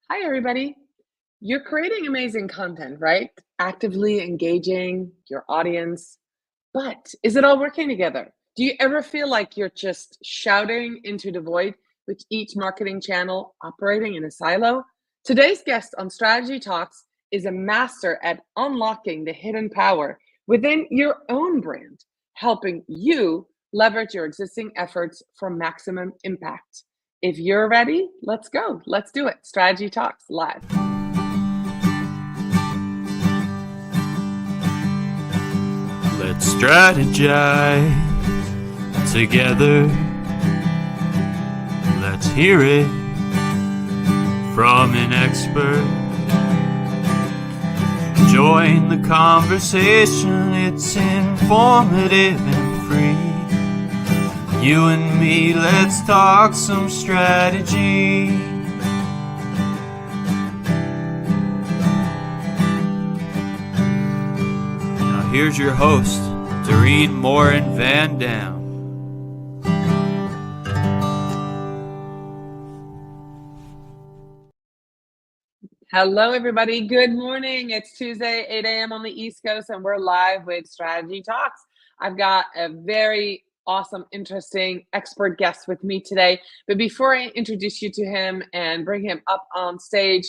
Hi, everybody. You're creating amazing content, right? Actively engaging your audience. But is it all working together? Do you ever feel like you're just shouting into the void with each marketing channel operating in a silo? Today's guest on Strategy Talks is a master at unlocking the hidden power within your own brand, helping you leverage your existing efforts for maximum impact. If you're ready, let's go. Let's do it. Strategy Talks live. Let's strategize together. Let's hear it from an expert. Join the conversation, it's informative and free. You and me, let's talk some strategy. Now here's your host, Dorien Morin-van. Hello, everybody. Good morning. It's Tuesday, 8 a.m. on the East Coast, and we're live with Strategy Talks. I've got a very awesome, interesting expert guest with me today. But before I introduce you to him and bring him up on stage,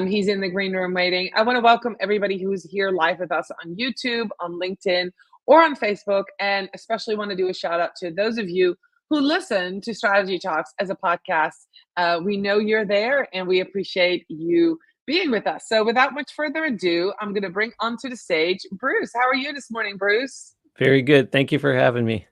he's in the green room waiting. I want to welcome everybody who's here live with us on YouTube, on LinkedIn, or on Facebook, and especially want to do a shout out to those of you who listen to Strategy Talks as a podcast. We know you're there, and we appreciate you being with us. So without much further ado, I'm going to bring onto the stage Bruce. How are you this morning, Bruce? Very good. Thank you for having me.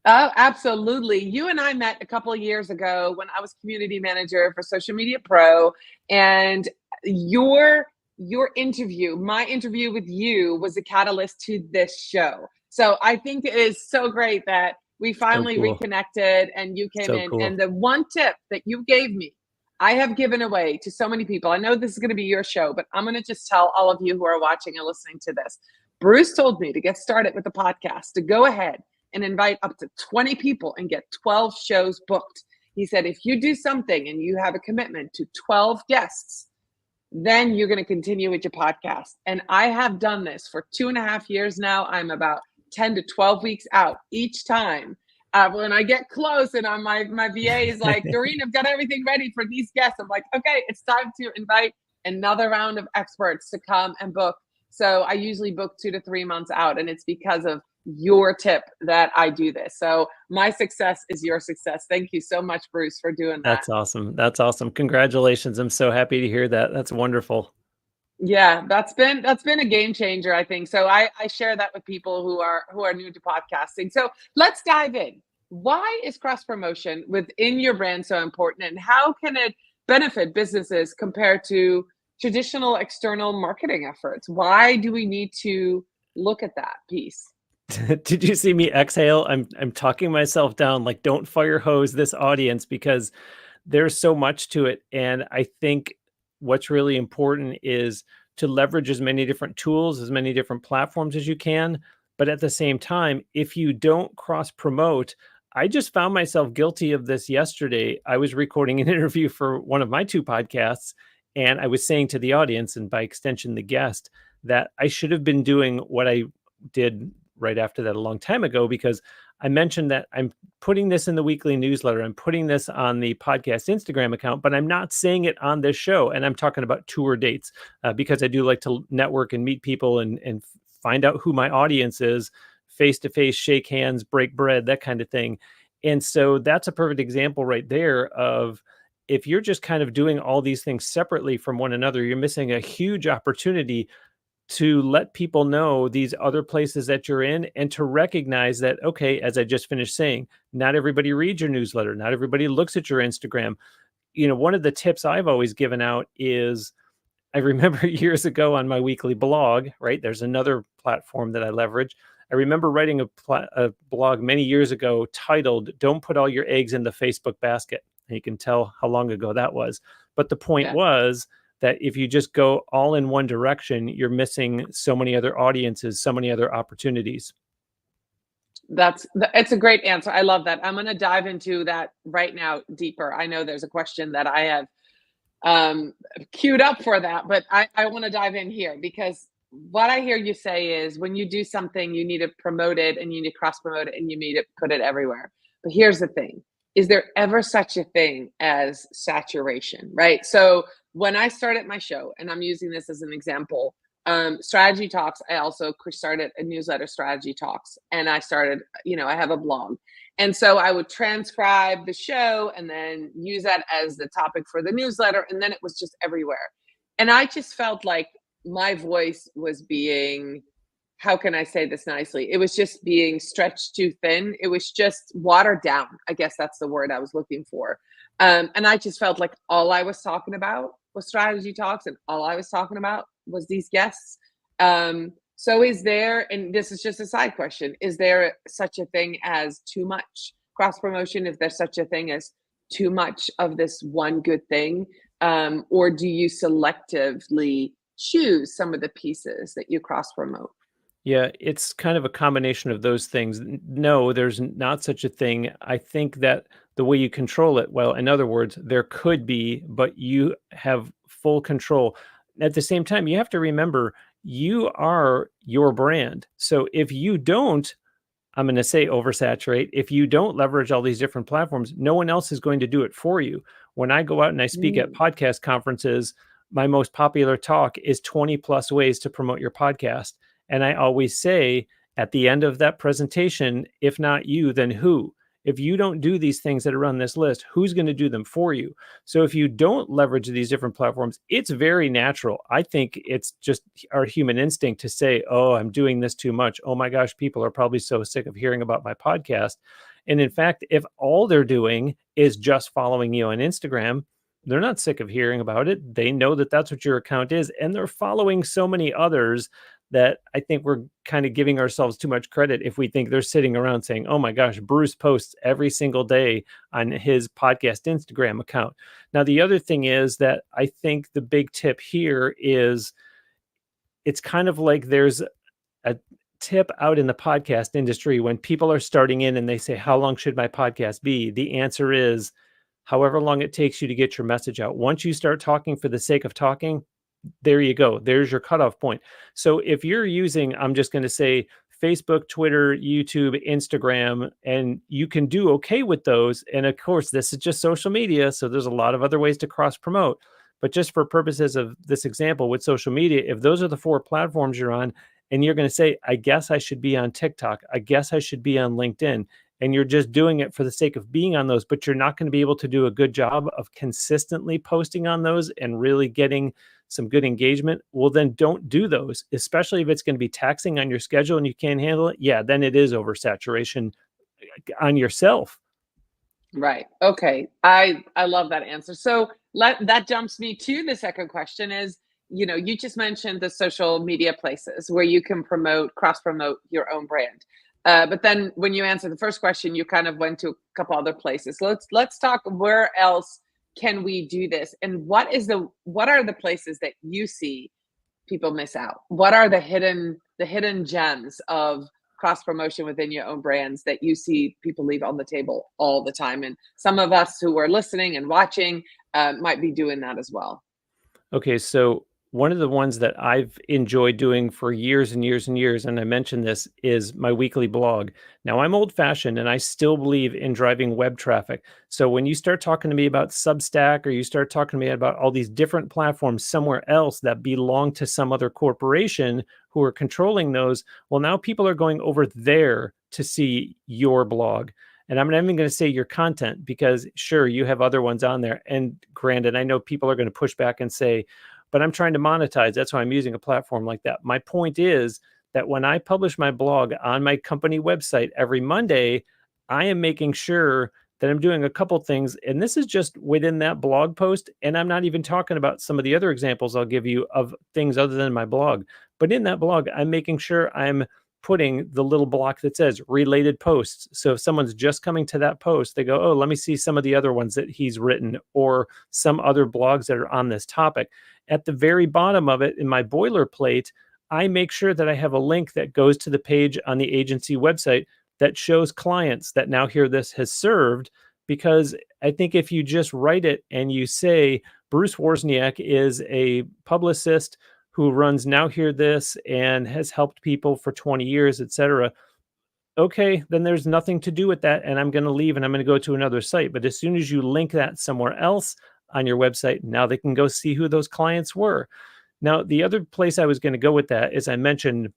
Oh, absolutely. You and I met a couple of years ago when I was community manager for Social Media Pro, and your interview, my interview with you, was a catalyst to this show. So I think it is so great that we finally reconnected and you came in. And the one tip that you gave me, I have given away to so many people. I know this is going to be your show, but I'm going to just tell all of you who are watching and listening to this. Bruce told me to get started with the podcast, to go ahead and invite up to 20 people and get 12 shows booked. He said, if you do something and you have a commitment to 12 guests, then you're going to continue with your podcast. And I have done this for 2.5 years now. I'm about 10 to 12 weeks out each time. When I get close and my VA is like, Dorien, I've got everything ready for these guests. I'm like, okay, it's time to invite another round of experts to come and book. So I usually book 2 to 3 months out, and it's because of your tip that I do this. So my success is your success. Thank you so much, Bruce, for doing that. That's awesome. That's awesome. Congratulations. I'm so happy to hear that. That's wonderful. Yeah, that's been a game changer, I think. So I share that with people who are new to podcasting. So let's dive in. Why is cross promotion within your brand so important, and how can it benefit businesses compared to traditional external marketing efforts? Why do we need to look at that piece? Did you see me exhale? I'm talking myself down, like, don't fire hose this audience, because there's so much to it. And I think what's really important is to leverage as many different tools, as many different platforms as you can. But at the same time, if you don't cross promote, I just found myself guilty of this yesterday. I was recording an interview for one of my 2 podcasts, and I was saying to the audience, and by extension, the guest, that I should have been doing what I did right after that a long time ago, because I mentioned that I'm putting this in the weekly newsletter, I'm putting this on the podcast Instagram account, but I'm not saying it on this show. And I'm talking about tour dates because I do like to network and meet people and find out who my audience is, face to face, shake hands, break bread, that kind of thing. And so that's a perfect example right there of, if you're just kind of doing all these things separately from one another, you're missing a huge opportunity to let people know these other places that you're in, and to recognize that, okay, as I just finished saying, not everybody reads your newsletter. Not everybody looks at your Instagram. You know, one of the tips I've always given out is, I remember years ago on my weekly blog, right? There's another platform that I leverage. I remember writing a blog many years ago titled, "Don't Put All Your Eggs in the Facebook Basket." And you can tell how long ago that was. But the point was that if you just go all in one direction, you're missing so many other audiences, so many other opportunities. It's a great answer. I love that. I'm going to dive into that right now deeper. I know there's a question that I have queued up for that, but I want to dive in here because what I hear you say is when you do something, you need to promote it and you need to cross promote it and you need to put it everywhere. But here's the thing. Is there ever such a thing as saturation, right? So when I started my show, and I'm using this as an example, Strategy Talks, I also started a newsletter, Strategy Talks, and I started, I have a blog. And so I would transcribe the show and then use that as the topic for the newsletter. And then it was just everywhere. And I just felt like my voice was being, how can I say this nicely? It was just being stretched too thin. It was just watered down. I guess that's the word I was looking for. And I just felt like all I was talking about was Strategy Talks and all I was talking about was these guests. So is there, and this is just a side question, is there such a thing as too much cross promotion? Is there such a thing as too much of this one good thing? Or do you selectively choose some of the pieces that you cross promote? Yeah, it's kind of a combination of those things. No, there's not such a thing. I think that the way you control it, well, in other words, there could be, but you have full control. At the same time, you have to remember you are your brand. So if you don't, I'm going to say oversaturate, if you don't leverage all these different platforms, no one else is going to do it for you. When I go out and I speak at podcast conferences, my most popular talk is 20 plus ways to promote your podcast. And I always say at the end of that presentation, if not you, then who? If you don't do these things that are on this list, who's going to do them for you? So if you don't leverage these different platforms, it's very natural. I think it's just our human instinct to say, oh, I'm doing this too much. Oh my gosh, people are probably so sick of hearing about my podcast. And in fact, if all they're doing is just following you on Instagram, they're not sick of hearing about it. They know that that's what your account is. And they're following so many others that I think we're kind of giving ourselves too much credit if we think they're sitting around saying, oh my gosh, Bruce posts every single day on his podcast Instagram account. Now, the other thing is that I think the big tip here is it's kind of like there's a tip out in the podcast industry when people are starting in and they say, how long should my podcast be? The answer is however long it takes you to get your message out. Once you start talking for the sake of talking, there you go. There's your cutoff point. So if you're using, I'm just going to say Facebook, Twitter, YouTube, Instagram, and you can do okay with those. And of course, this is just social media. So there's a lot of other ways to cross promote. But just for purposes of this example with social media, if those are the 4 platforms you're on, and you're going to say, I guess I should be on TikTok, I guess I should be on LinkedIn, and you're just doing it for the sake of being on those, but you're not going to be able to do a good job of consistently posting on those and really getting some good engagement, well, then don't do those, especially if it's going to be taxing on your schedule and you can't handle it. Yeah, then it is oversaturation on yourself. Right. Okay. I love that answer. So that jumps me to the second question is, you just mentioned the social media places where you can cross promote your own brand. But then when you answer the first question, you kind of went to a couple other places. So let's talk, where else can we do this? And what are the places that you see people miss out? What are the hidden gems of cross promotion within your own brands that you see people leave on the table all the time? And some of us who are listening and watching might be doing that as well. Okay, so one of the ones that I've enjoyed doing for years and years and years, and I mentioned this, is my weekly blog. Now, I'm old-fashioned, and I still believe in driving web traffic. So when you start talking to me about Substack, or you start talking to me about all these different platforms somewhere else that belong to some other corporation who are controlling those, well, now people are going over there to see your blog. And I'm not even going to say your content, because sure, you have other ones on there. And granted, I know people are going to push back and say, but I'm trying to monetize. That's why I'm using a platform like that. My point is that when I publish my blog on my company website every Monday, I am making sure that I'm doing a couple things. And this is just within that blog post. And I'm not even talking about some of the other examples I'll give you of things other than my blog. But in that blog, I'm making sure I'm putting the little block that says related posts. So if someone's just coming to that post, they go, oh, let me see some of the other ones that he's written or some other blogs that are on this topic. At the very bottom of it in my boilerplate, I make sure that I have a link that goes to the page on the agency website that shows clients that Now Hear This has served. Because I think if you just write it and you say, Bruce Wawrzyniak is a publicist who runs Now Hear This and has helped people for 20 years, etc. Okay, then there's nothing to do with that, and I'm going to leave and I'm going to go to another site. But as soon as you link that somewhere else on your website, now they can go see who those clients were. Now, the other place I was going to go with that is I mentioned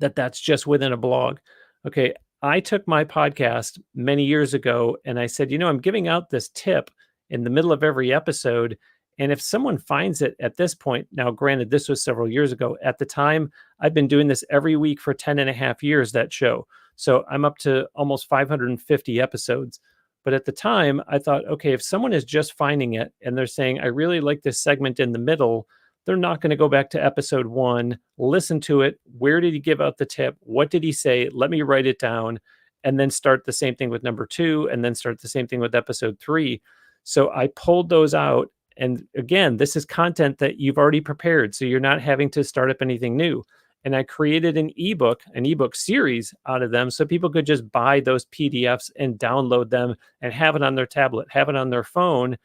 that that's just within a blog. Okay, I took my podcast many years ago and I said, I'm giving out this tip in the middle of every episode. And if someone finds it at this point, now granted, this was several years ago. At the time, I've been doing this every week for 10 and a half years, that show. So I'm up to almost 550 episodes. But at the time, I thought, okay, if someone is just finding it and they're saying, I really like this segment in the middle, they're not going to go back to episode 1, listen to it. Where did he give out the tip? What did he say? Let me write it down, and then start the same thing with number 2, and then start the same thing with episode 3. So I pulled those out. And again, this is content that you've already prepared. So you're not having to start up anything new. And I created an ebook series out of them so people could just buy those PDFs and download them and have it on their tablet, have it on their phone.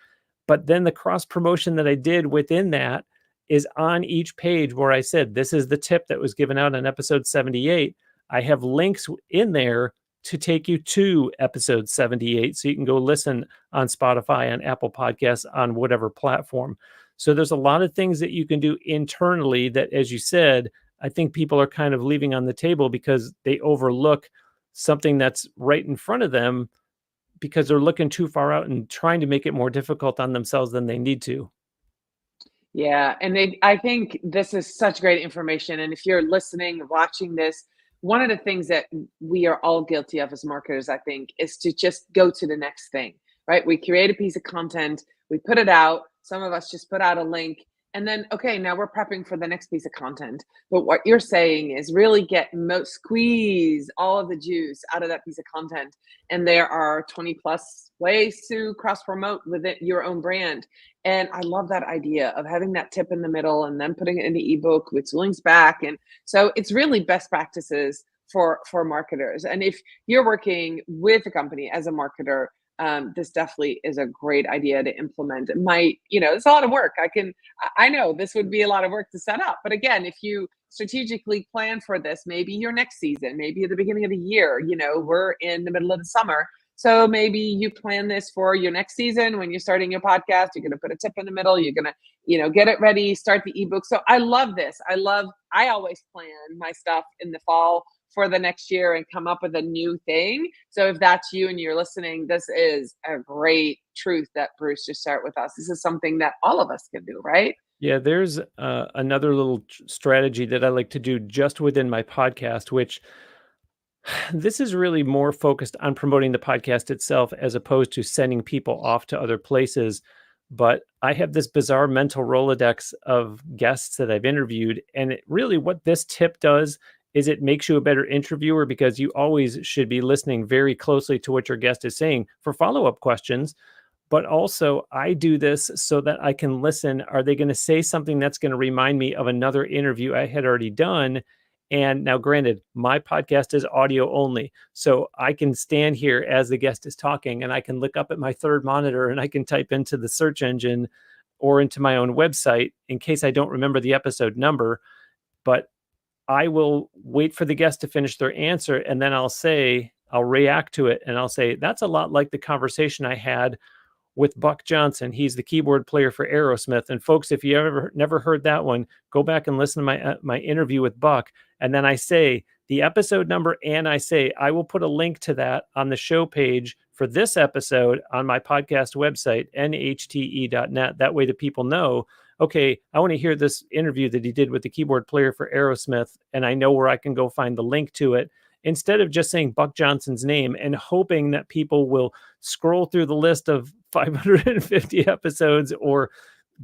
But then the cross promotion that I did within that is on each page where I said, this is the tip that was given out in episode 78. I have links in there to take you to episode 78. So you can go listen on Spotify, on Apple Podcasts, on whatever platform. So there's a lot of things that you can do internally that, as you said, I think people are kind of leaving on the table because they overlook something that's right in front of them because they're looking too far out and trying to make it more difficult on themselves than they need to. Yeah. And I think this is such great information. And if you're listening, watching this, one of the things that we are all guilty of as marketers, I think, is to just go to the next thing, right? We create a piece of content, we put it out. Some of us just put out a link, and then, okay, now we're prepping for the next piece of content. But what you're saying is really squeeze all of the juice out of that piece of content. And there are 20 plus ways to cross promote within your own brand. And I love that idea of having that tip in the middle and then putting it in the ebook with links back. And so it's really best practices for marketers. And if you're working with a company as a marketer, this definitely is a great idea to implement. It might, it's a lot of work. I know this would be a lot of work to set up. But again, if you strategically plan for this, maybe your next season, maybe at the beginning of the year, we're in the middle of the summer. So maybe you plan this for your next season. When you're starting your podcast, you're going to put a tip in the middle. You're going to, get it ready, start the ebook. So I love this. I always plan my stuff in the fall for the next year and come up with a new thing. So if that's you and you're listening, this is a great truth that Bruce just shared with us. This is something that all of us can do, right? Yeah, there's another little strategy that I like to do just within my podcast, which this is really more focused on promoting the podcast itself as opposed to sending people off to other places. But I have this bizarre mental Rolodex of guests that I've interviewed. And what this tip does is it makes you a better interviewer because you always should be listening very closely to what your guest is saying for follow-up questions. But also I do this so that I can listen. Are they going to say something that's going to remind me of another interview I had already done? And now, granted, my podcast is audio only. So I can stand here as the guest is talking and I can look up at my third monitor and I can type into the search engine or into my own website in case I don't remember the episode number. But I will wait for the guest to finish their answer. And then I'll react to it. And I'll say, that's a lot like the conversation I had with Buck Johnson. He's the keyboard player for Aerosmith. And folks, if you ever never heard that one, go back and listen to my interview with Buck. And then I say the episode number, and I say I will put a link to that on the show page for this episode on my podcast website, nhte.net. That way the people know, okay, I want to hear this interview that he did with the keyboard player for Aerosmith, and I know where I can go find the link to it. Instead of just saying Buck Johnson's name and hoping that people will scroll through the list of 550 episodes or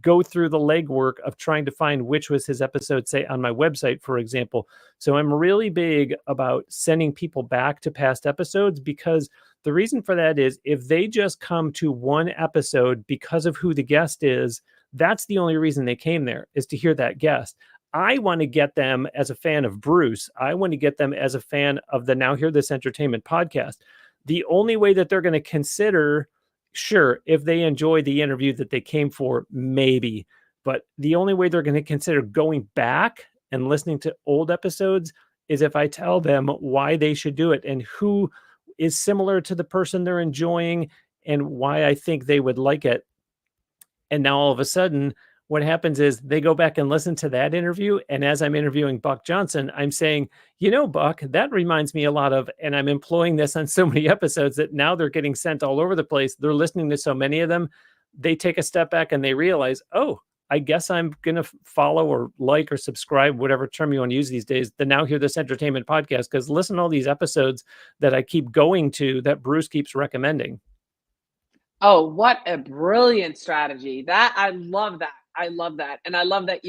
go through the legwork of trying to find which was his episode, say on my website, for example. So I'm really big about sending people back to past episodes because the reason for that is if they just come to one episode because of who the guest is, that's the only reason they came there, is to hear that guest. I want to get them as a fan of Bruce. I want to get them as a fan of the Now Hear This Entertainment podcast. The only way that they're going to consider Sure, if they enjoy the interview that they came for, maybe. But the only way they're going to consider going back and listening to old episodes is if I tell them why they should do it and who is similar to the person they're enjoying and why I think they would like it. And now all of a sudden, what happens is they go back and listen to that interview. And as I'm interviewing Buck Johnson, I'm saying, Buck, that reminds me a lot of, and I'm employing this on so many episodes that now they're getting sent all over the place. They're listening to so many of them. They take a step back and they realize, oh, I guess I'm going to follow or like or subscribe, whatever term you want to use these days, the Now Hear This Entertainment podcast, because listen to all these episodes that I keep going to that Bruce keeps recommending. Oh, what a brilliant strategy. I love that. I love that. And I love that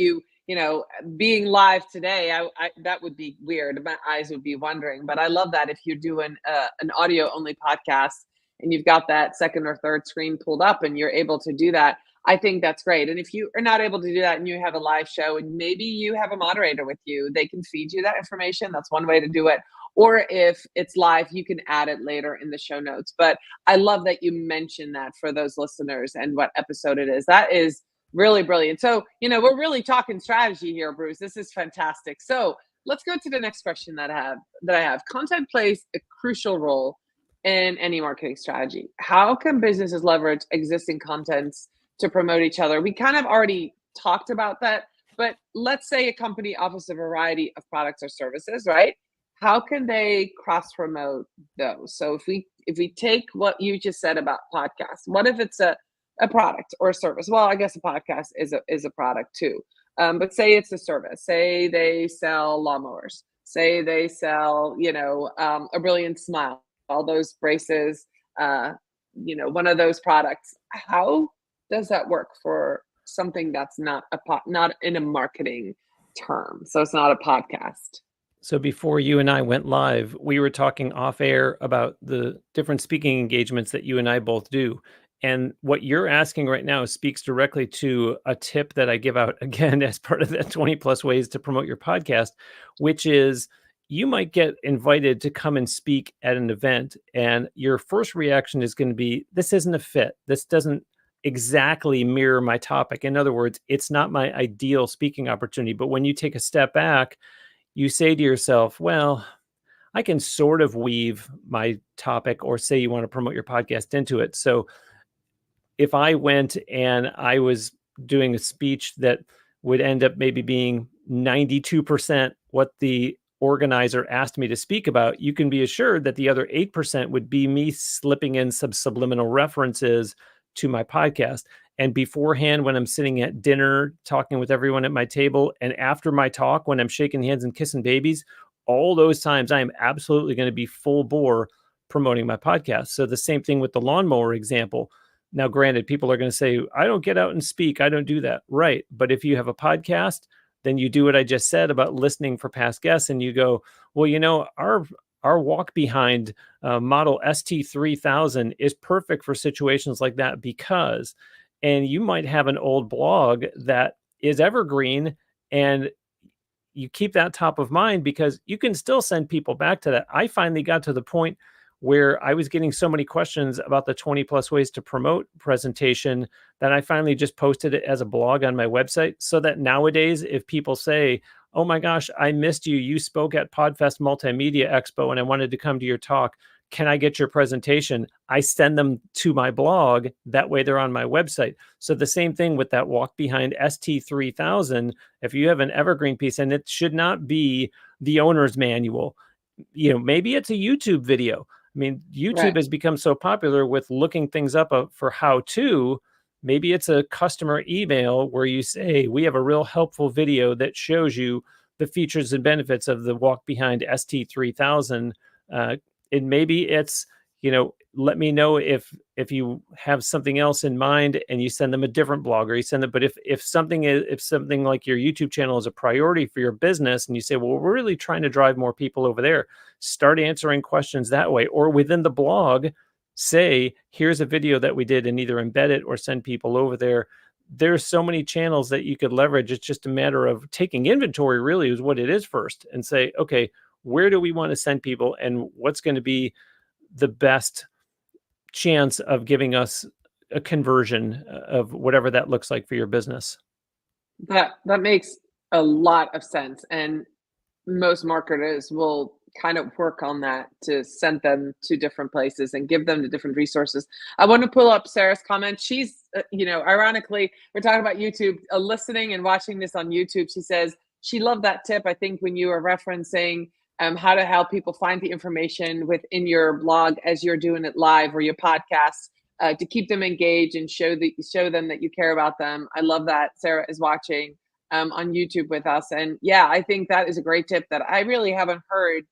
being live today, I that would be weird. My eyes would be wondering, but I love that if you're doing an audio only podcast and you've got that second or third screen pulled up and you're able to do that, I think that's great. And if you are not able to do that and you have a live show and maybe you have a moderator with you, they can feed you that information. That's one way to do it. Or if it's live, you can add it later in the show notes. But I love that you mentioned that for those listeners and what episode it is. That is really brilliant. So, we're really talking strategy here, Bruce. This is fantastic. So let's go to the next question that I have. Content plays a crucial role in any marketing strategy. How can businesses leverage existing contents to promote each other? We kind of already talked about that, but let's say a company offers a variety of products or services, right? How can they cross promote those? So if we take what you just said about podcasts, what if it's a product or a service? Well, I guess a podcast is a product too. But say it's a service. Say they sell lawnmowers. Say they sell, a brilliant smile, all those braces, one of those products. How does that work for something that's not in a marketing term? So it's not a podcast. So before you and I went live, we were talking off air about the different speaking engagements that you and I both do. And what you're asking right now speaks directly to a tip that I give out again as part of that 20 plus ways to promote your podcast, which is you might get invited to come and speak at an event. And your first reaction is going to be, this isn't a fit. This doesn't exactly mirror my topic. In other words, it's not my ideal speaking opportunity. But when you take a step back, you say to yourself, well, I can sort of weave my topic, or say you want to promote your podcast into it. So if I went and I was doing a speech that would end up maybe being 92% what the organizer asked me to speak about, you can be assured that the other 8% would be me slipping in some subliminal references to my podcast. And beforehand, when I'm sitting at dinner, talking with everyone at my table, and after my talk, when I'm shaking hands and kissing babies, all those times I am absolutely going to be full bore promoting my podcast. So the same thing with the lawnmower example. Now, granted, people are going to say, I don't get out and speak. I don't do that. Right. But if you have a podcast, then you do what I just said about listening for past guests. And you go, well, our walk behind model ST3000 is perfect for situations like that because, and you might have an old blog that is evergreen and you keep that top of mind because you can still send people back to that. I finally got to the point where I was getting so many questions about the 20 plus ways to promote presentation that I finally just posted it as a blog on my website, so that nowadays, if people say, oh my gosh, I missed you, you spoke at Podfest Multimedia Expo and I wanted to come to your talk, can I get your presentation? I send them to my blog. That way they're on my website. So the same thing with that walk behind ST3000. If you have an evergreen piece, and it should not be the owner's manual, maybe it's a YouTube video. I mean, YouTube has become so popular with looking things up for how to. Maybe it's a customer email where you say, we have a real helpful video that shows you the features and benefits of the walk behind ST3000. And maybe it's, let me know if you have something else in mind, and you send them a different blog, or you send them. But if something like your YouTube channel is a priority for your business, and you say, well, we're really trying to drive more people over there, start answering questions that way. Or within the blog, say, here's a video that we did, and either embed it or send people over there. There's so many channels that you could leverage. It's just a matter of taking inventory, really, is what it is first, and say, okay, where do we want to send people, and what's going to be the best chance of giving us a conversion of whatever that looks like for your business. That makes a lot of sense, and most marketers will kind of work on that to send them to different places and give them the different resources. I want to pull up Sarah's comment. She's, ironically, we're talking about YouTube, listening and watching this on YouTube. She says she loved that tip. I think when you were referencing how to help people find the information within your blog as you're doing it live or your podcast, to keep them engaged and show them that you care about them. I love that Sarah is watching on YouTube with us. And yeah, I think that is a great tip that I really haven't heard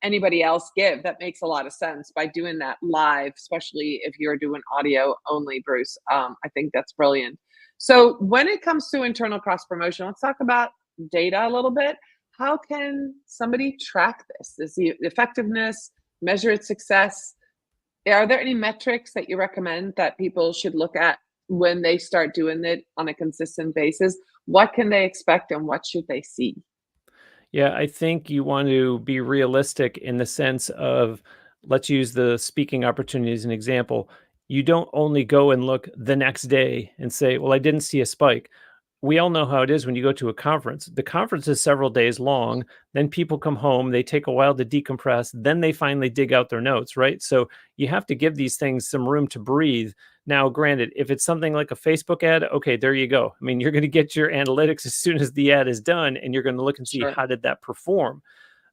anybody else give. That makes a lot of sense by doing that live, especially if you're doing audio only, Bruce. I think that's brilliant. So when it comes to internal cross promotion, let's talk about data a little bit. How can somebody track this? Is the effectiveness, measure its success? Are there any metrics that you recommend that people should look at when they start doing it on a consistent basis? What can they expect and what should they see? Yeah, I think you want to be realistic in the sense of, let's use the speaking opportunity as an example. You don't only go and look the next day and say, well, I didn't see a spike. We all know how it is when you go to a conference. The conference is several days long. Then people come home, they take a while to decompress. Then they finally dig out their notes, right? So you have to give these things some room to breathe. Now, granted, if it's something like a Facebook ad, okay, there you go. I mean, you're going to get your analytics as soon as the ad is done, and you're going to look and see Sure. how did that perform.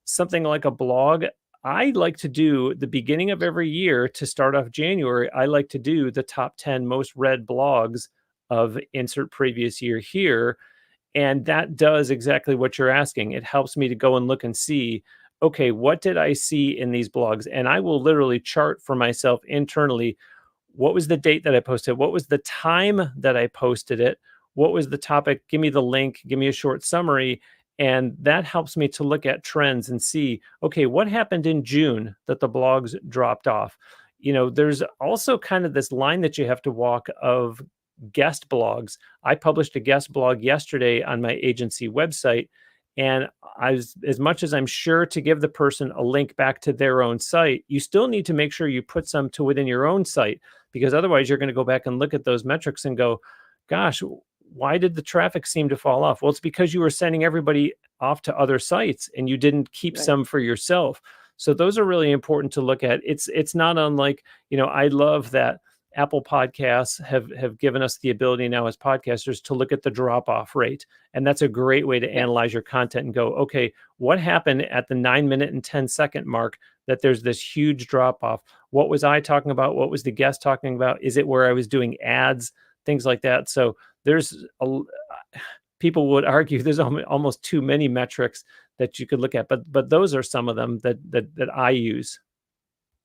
Something like a blog, I like to do the beginning of every year to start off January. I like to do the top 10 most read blogs of insert previous year here. And that does exactly what you're asking. It helps me to go and look and see, okay, what did I see in these blogs? And I will literally chart for myself internally, what was the date that I posted? What was the time that I posted it? What was the topic? Give me the link, give me a short summary. And that helps me to look at trends and see, okay, what happened in June that the blogs dropped off? There's also kind of this line that you have to walk of guest blogs. I published a guest blog yesterday on my agency website, and as much as I'm sure to give the person a link back to their own site, you still need to make sure you put some to within your own site, because otherwise you're going to go back and look at those metrics and go, gosh, why did the traffic seem to fall off? Well, it's because you were sending everybody off to other sites and you didn't keep Right. some for yourself. So those are really important to look at. It's not unlike, I love that Apple Podcasts have given us the ability now as podcasters to look at the drop-off rate. And that's a great way to analyze your content and go, okay, what happened at the 9-minute and 10-second mark that there's this huge drop-off? What was I talking about? What was the guest talking about? Is it where I was doing ads? Things like that. So people would argue there's almost too many metrics that you could look at, but those are some of them that I use.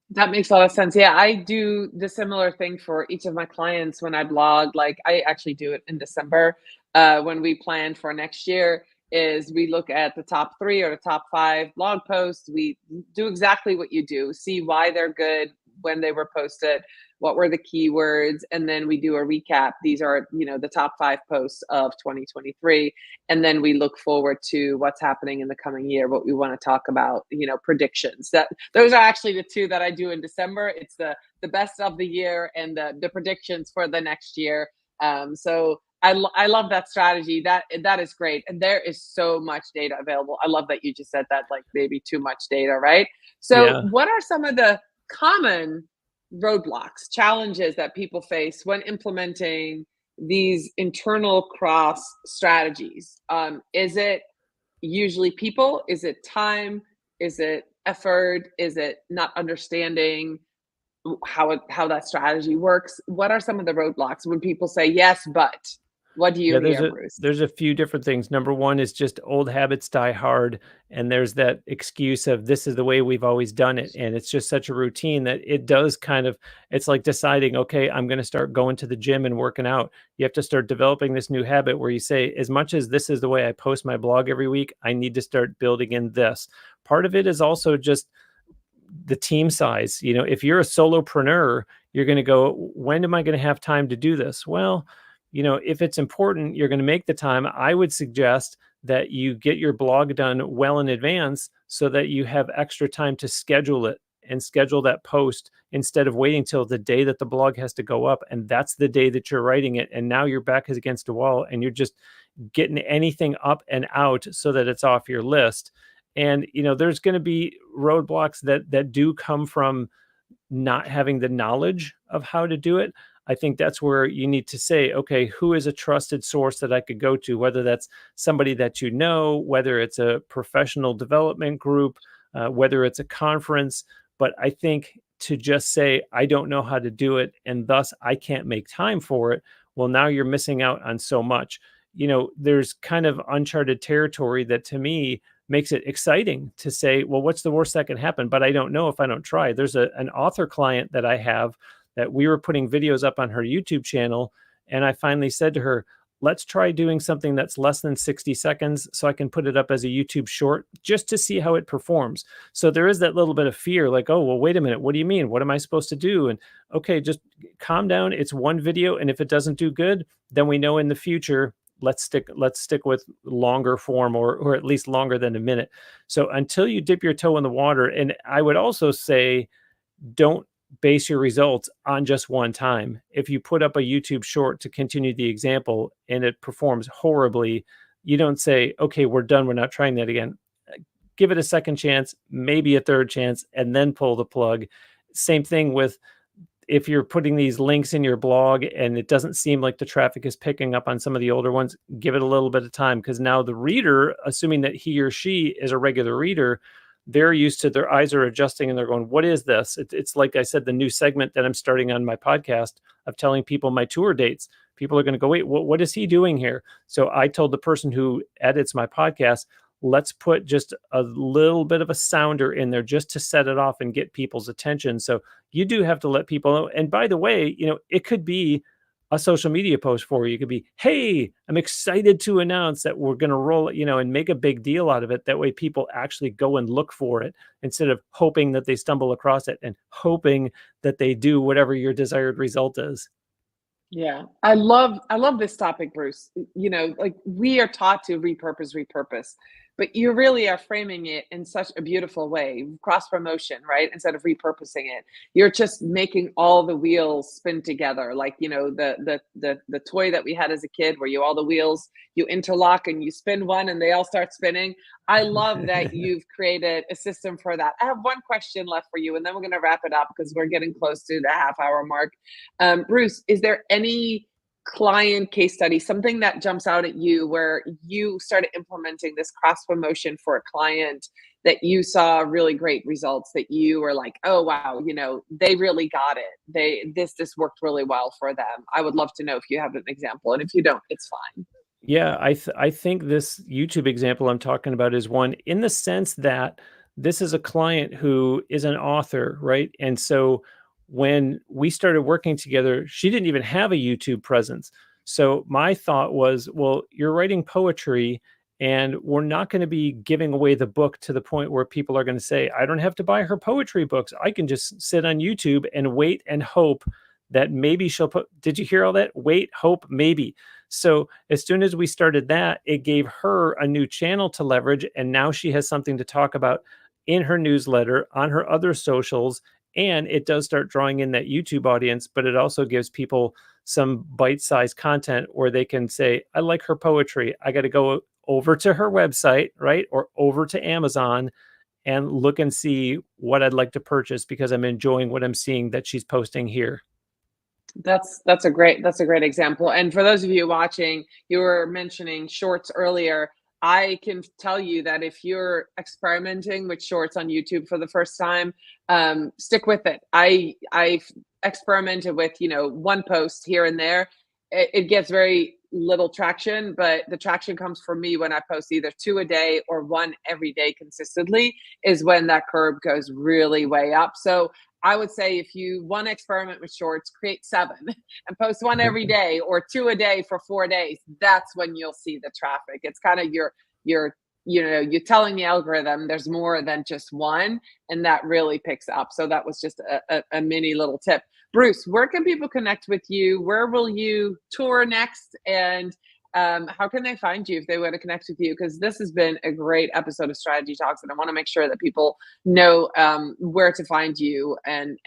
That makes a lot of sense. Yeah, I do the similar thing for each of my clients when I blog. Like I actually do it in December when we plan for next year. Is we look at the top 3 or the top 5 blog posts. We do exactly what you do, see why they're good, when they were posted, what were the keywords, and then we do a recap. These are, the top 5 posts of 2023. And then we look forward to what's happening in the coming year, what we want to talk about, predictions. Those are actually the 2 that I do in December. It's the best of the year and the predictions for the next year. So I love that strategy. That is great. And there is so much data available. I love that you just said that, like maybe too much data, right? So what are some of the common roadblocks, challenges that people face when implementing these internal cross strategies? Is it usually people? Is it time? Is it effort? Is it not understanding how that strategy works? What are some of the roadblocks when people say yes, but? What do you hear, Bruce? There's a few different things. Number one is just old habits die hard. And there's that excuse of this is the way we've always done it. And it's just such a routine that it does it's like deciding, okay, I'm going to start going to the gym and working out. You have to start developing this new habit where you say, as much as this is the way I post my blog every week, I need to start building in this. Part of it is also just the team size. If you're a solopreneur, you're going to go, when am I going to have time to do this? Well, if it's important, you're going to make the time. I would suggest that you get your blog done well in advance so that you have extra time to schedule it and schedule that post instead of waiting till the day that the blog has to go up. And that's the day that you're writing it. And now your back is against a wall and you're just getting anything up and out so that it's off your list. And, there's going to be roadblocks that do come from not having the knowledge of how to do it. I think that's where you need to say, okay, who is a trusted source that I could go to, whether that's somebody that whether it's a professional development group, whether it's a conference. But I think to just say, I don't know how to do it, and thus I can't make time for it, well, now you're missing out on so much. There's kind of uncharted territory that to me makes it exciting to say, well, what's the worst that can happen? But I don't know if I don't try. There's an author client that I have that we were putting videos up on her YouTube channel. And I finally said to her, let's try doing something that's less than 60 seconds so I can put it up as a YouTube short just to see how it performs. So there is that little bit of fear, like, oh, well, wait a minute. What do you mean? What am I supposed to do? And okay, just calm down. It's one video. And if it doesn't do good, then we know in the future, let's stick with longer form or at least longer than a minute. So until you dip your toe in the water, and I would also say, don't base your results on just one time. If you put up a YouTube short to continue the example and it performs horribly, you don't say, okay, we're done. We're not trying that again. Give it a second chance, maybe a third chance, and then pull the plug. Same thing with if you're putting these links in your blog and it doesn't seem like the traffic is picking up on some of the older ones, give it a little bit of time, because now the reader, assuming that he or she is a regular reader, they're used to, their eyes are adjusting and they're going, what is this? It's like I said, the new segment that I'm starting on my podcast of telling people my tour dates. People are going to go, wait, what is he doing here? So I told the person who edits my podcast, let's put just a little bit of a sounder in there just to set it off and get people's attention. So you do have to let people know. And by the way, it could be a social media post for you. It could be, hey, I'm excited to announce that we're going to roll it, and make a big deal out of it. That way people actually go and look for it instead of hoping that they stumble across it and hoping that they do whatever your desired result is. Yeah. I love this topic, Bruce. Like we are taught to repurpose, but you really are framing it in such a beautiful way. Cross promotion, right? Instead of repurposing it, you're just making all the wheels spin together. Like, the toy that we had as a kid where all the wheels, you interlock and you spin one and they all start spinning. I love that you've created a system for that. I have one question left for you, and then we're going to wrap it up because we're getting close to the half-hour mark. Bruce, is there any client case study, something that jumps out at you where you started implementing this cross promotion for a client that you saw really great results, that you were like, oh, wow, they really got it. This worked really well for them. I would love to know if you have an example. And if you don't, it's fine. Yeah, I think this YouTube example I'm talking about is one in the sense that this is a client who is an author, right? And so when we started working together, she didn't even have a YouTube presence. So my thought was, well, you're writing poetry and we're not going to be giving away the book to the point where people are going to say, I don't have to buy her poetry books. I can just sit on YouTube and wait and hope that maybe she'll put, did you hear all that? Wait, hope, maybe. So as soon as we started that, it gave her a new channel to leverage. And now she has something to talk about in her newsletter, on her other socials. And it does start drawing in that YouTube audience, but it also gives people some bite-sized content where they can say, I like her poetry. I got to go over to her website, right? Or over to Amazon and look and see what I'd like to purchase because I'm enjoying what I'm seeing that she's posting here. That's a great example. And for those of you watching, you were mentioning shorts earlier. I can tell you that if you're experimenting with shorts on YouTube for the first time, stick with it. I've experimented with, one post here and there. It gets very little traction, but the traction comes from me when I post either 2 a day or 1 every day consistently is when that curve goes really way up. So I would say if you want to experiment with shorts, create 7 and post 1 every day or 2 a day for 4 days. That's when you'll see the traffic. It's kind of you're telling the algorithm there's more than just one, and that really picks up. So that was just a mini little tip. Bruce, where can people connect with you? Where will you tour next? And how can they find you if they want to connect with you? Because this has been a great episode of Strategy Talks, and I want to make sure that people know where to find you and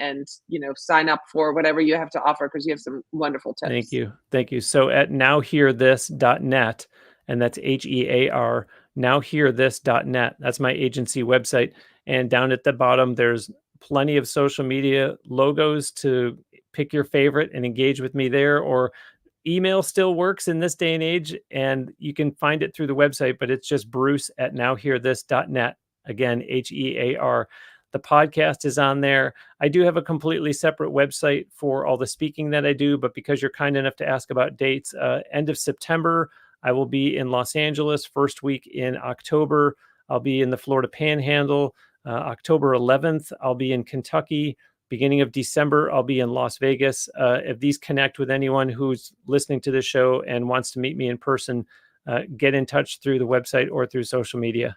sign up for whatever you have to offer, because you have some wonderful tips. Thank you. So at nowhearthis.net, and that's HEAR, nowhearthis.net. That's my agency website. And down at the bottom, there's plenty of social media logos to pick your favorite and engage with me there, or email still works in this day and age, and you can find it through the website, but it's just bruce@nowhearthis.net. Again, HEAR. The podcast is on there. I do have a completely separate website for all the speaking that I do, but because you're kind enough to ask about dates, end of September, I will be in Los Angeles. First week in October, I'll be in the Florida Panhandle. October 11th, I'll be in Kentucky. Beginning of December, I'll be in Las Vegas. If these connect with anyone who's listening to this show and wants to meet me in person, get in touch through the website or through social media.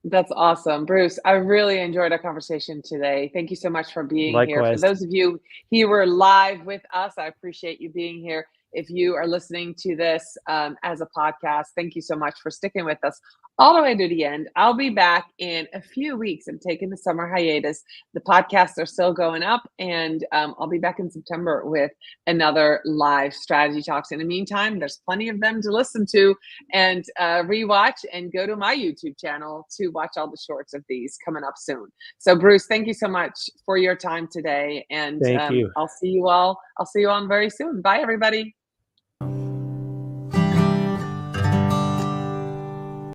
That's awesome. Bruce, I really enjoyed our conversation today. Thank you so much for being here. For those of you who were live with us, I appreciate you being here. If you are listening to this as a podcast, thank you so much for sticking with us all the way to the end. I'll be back in a few weeks. I'm taking the summer hiatus. The podcasts are still going up, and I'll be back in September with another live Strategy Talks. In the meantime, there's plenty of them to listen to and rewatch, and go to my YouTube channel to watch all the shorts of these coming up soon. So Bruce, thank you so much for your time today. And thank you. I'll see you all very soon. Bye, everybody.